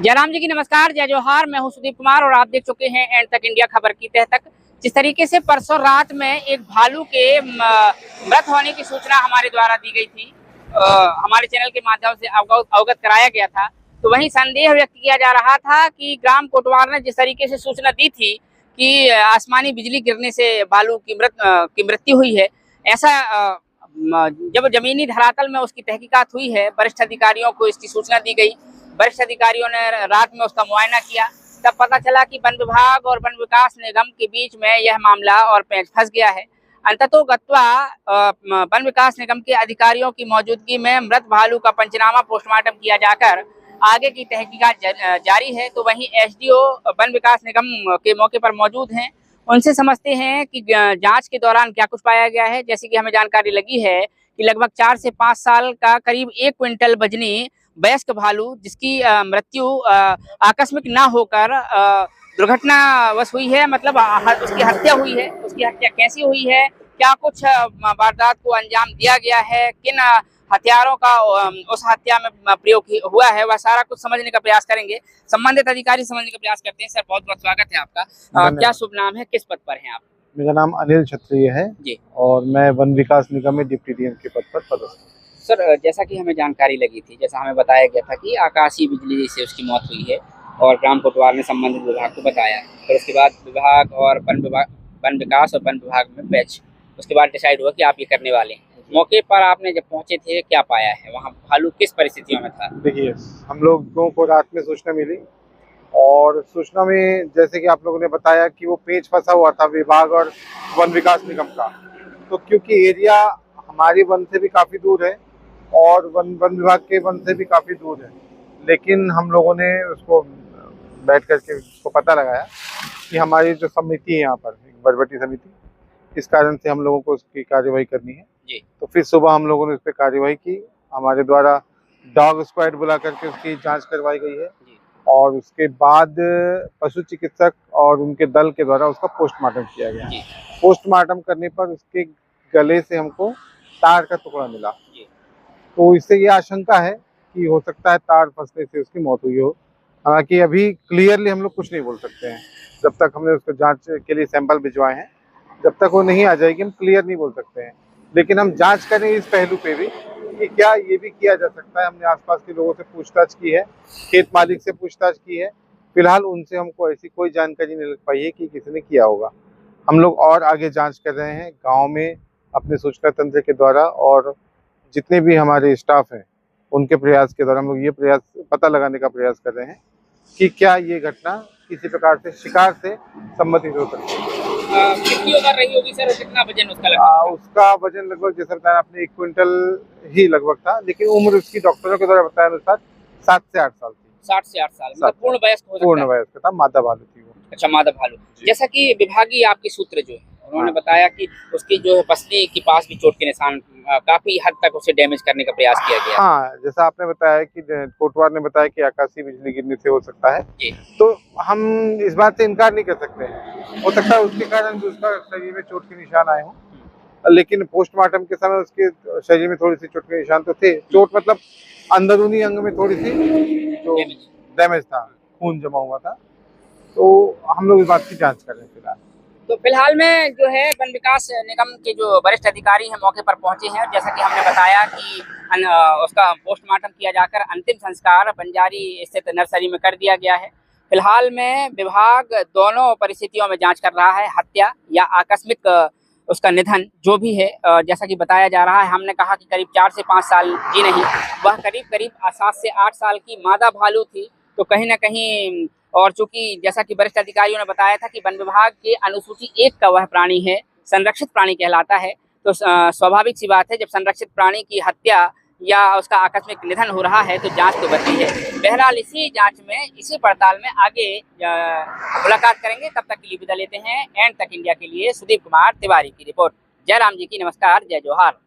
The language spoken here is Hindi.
जयराम जी की नमस्कार, जय जोहार। मैं हूं सुदीप कुमार और आप देख चुके हैं एंड तक इंडिया खबर की तह तक। जिस तरीके से परसों रात में एक भालू के मृत होने की सूचना हमारे द्वारा दी गई थी, हमारे चैनल के माध्यम से अवगत कराया गया था, तो वहीं संदेह व्यक्त किया जा रहा था कि ग्राम कोटवार ने जिस तरीके से सूचना दी थी कि आसमानी बिजली गिरने से भालू की मृत्यु हुई है, ऐसा जब जमीनी धरातल में उसकी तहकीकात हुई है, वरिष्ठ अधिकारियों को इसकी सूचना दी गई। वरिष्ठ अधिकारियों ने रात में उसका मुआयना किया, तब पता चला कि वन विभाग और वन विकास निगम के बीच में यह मामला और पेंच फंस गया है। अंततोगत्वा वन विकास निगम के अधिकारियों की मौजूदगी में मृत भालू का पंचनामा पोस्टमार्टम किया जाकर आगे की तहकीकात जारी है। तो वहीं एसडीओ वन विकास निगम के मौके पर मौजूद हैं, उनसे समझते हैं कि जांच के दौरान क्या कुछ पाया गया है। जैसे कि हमें जानकारी लगी है कि लगभग 4 से 5 साल का करीब 1 क्विंटल वजनी वयस्क भालू, जिसकी मृत्यु आकस्मिक ना होकर दुर्घटनावश हुई है, मतलब उसकी हत्या हुई है। उसकी हत्या कैसी हुई है, क्या कुछ वारदात को अंजाम दिया गया है, किन हथियारों का उस हत्या में प्रयोग हुआ है, वह सारा कुछ समझने का प्रयास करेंगे। संबंधित अधिकारी समझने का प्रयास करते हैं। सर, बहुत बहुत स्वागत है आपका। क्या शुभ नाम है, किस पद पर हैं आप? मेरा नाम अनिल क्षत्रिय है जी, और मैं वन विकास निगम में डिप्टी डीएम के पद पर पदस्थ हूँ। सर, जैसा कि हमें जानकारी लगी थी, जैसा हमें बताया गया था कि आकाशीय बिजली से उसकी मौत हुई है और ग्राम कोटवार ने संबंधित विभाग को बताया। फिर उसके बाद विभाग और वन विकास और वन विभाग में पैच, उसके बाद डिसाइड हुआ कि आप ये करने वाले हैं। मौके पर आपने जब पहुंचे थे, क्या पाया है वहाँ? भालू किस परिस्थितियों में था? देखिए, हम लोगों को रात में सूचना मिली और सूचना में जैसे कि आप लोगों ने बताया कि वो पेच फंसा हुआ था विभाग और वन विकास निगम का। तो क्योंकि एरिया हमारी वन से भी काफ़ी दूर है और वन वन विभाग के वन से भी काफ़ी दूर है, लेकिन हम लोगों ने उसको बैठ करके उसको पता लगाया कि हमारी जो समिति है यहाँ पर, एक बरबटी समिति, इस कारण से हम लोगों को उसकी कार्यवाही करनी है जी, तो फिर सुबह हम लोगों ने उस पर कार्यवाही की। हमारे द्वारा डॉग स्क्वाड बुला करके उसकी जांच करवाई गई है जी, और उसके बाद पशु चिकित्सक और उनके दल के द्वारा उसका पोस्टमार्टम किया गया। जी, पोस्टमार्टम करने पर उसके गले से हमको तार का टुकड़ा मिला, जी, तो इससे ये आशंका है कि हो सकता है तार फंसने से उसकी मौत हुई हो। हालांकि अभी क्लियरली हम लोग कुछ नहीं बोल सकते हैं, जब तक हमने उसको जांच के लिए सैंपल भिजवाए हैं, जब तक वो नहीं आ जाएगी हम क्लियर नहीं बोल सकते हैं। लेकिन हम जांच करें इस पहलू पे भी कि क्या ये भी किया जा सकता है। हमने आसपास के लोगों से पूछताछ की है, खेत मालिक से पूछताछ की है, फिलहाल उनसे हमको ऐसी कोई जानकारी नहीं लग पाई है कि किसी ने किया होगा। हम लोग और आगे जांच कर रहे हैं गांव में अपने सूचना तंत्र के द्वारा, और जितने भी हमारे स्टाफ हैं उनके प्रयास के द्वारा हम लोग ये प्रयास पता लगाने का प्रयास कर रहे हैं कि क्या ये घटना किसी प्रकार से शिकार से संबंधित हो सकती है। कितनी उम्र रही होगी सर, और कितना वजन उसका लगा? उसका वजन लगभग, जैसे बताया आपने, 1 क्विंटल ही लगभग था, लेकिन उम्र उसकी डॉक्टरों के द्वारा बताया अनुसार 7 से 8 साल थी। 60 से 8 साल, मतलब पूर्ण वयस्क हो सकता पूर्ण है। वयस्क था, मादा भालू थी वो। अच्छा, मादा भालू। जैसा कि विभागीय आपके सूत्र जो है, उन्होंने हाँ। बताया कि उसकी जो है पसली के पास भी चोट के निशान, काफी हद तक उसे डैमेज करने का प्रयास किया गया। हाँ, जैसा आपने बताया कि कोटवार ने बताया कि आकाशीय बिजली गिरने से हो सकता है, जी, तो हम इस बात से इनकार नहीं कर सकते हैं। हो सकता है उसके कारण भी उसका शरीर में चोट के निशान आए हों, लेकिन पोस्टमार्टम के समय उसके शरीर में थोड़ी सी चोट के निशान तो थे। चोट मतलब अंदरूनी अंग में थोड़ी सी जो डैमेज था, खून जमा हुआ था। तो हम लोग इस बात की जांच कर रहे हैं फिलहाल। तो फिलहाल में जो है वन विकास निगम के जो वरिष्ठ अधिकारी हैं मौके पर पहुंचे हैं। जैसा कि हमने बताया कि उसका पोस्टमार्टम किया जाकर अंतिम संस्कार बंजारी स्थित नर्सरी में कर दिया गया है। फिलहाल में विभाग दोनों परिस्थितियों में जांच कर रहा है, हत्या या आकस्मिक उसका निधन जो भी है। जैसा कि बताया जा रहा है, हमने कहा कि करीब 4 से 5 साल जी नहीं, वह करीब करीब 7 से 8 साल की मादा भालू थी। तो कहीं ना कहीं, और चूंकि जैसा कि वरिष्ठ अधिकारियों ने बताया था कि वन विभाग के अनुसूची 1 का वह प्राणी है, संरक्षित प्राणी कहलाता है। तो स्वाभाविक सी बात है, जब संरक्षित प्राणी की हत्या या उसका आकस्मिक निधन हो रहा है तो जांच तो बनती है। बहरहाल इसी जांच में, इसी पड़ताल में आगे मुलाकात करेंगे। तब तक के लिए विदा लेते हैं। एंड तक इंडिया के लिए सुदीप कुमार तिवारी की रिपोर्ट। जयराम जी की नमस्कार, जय जोहार।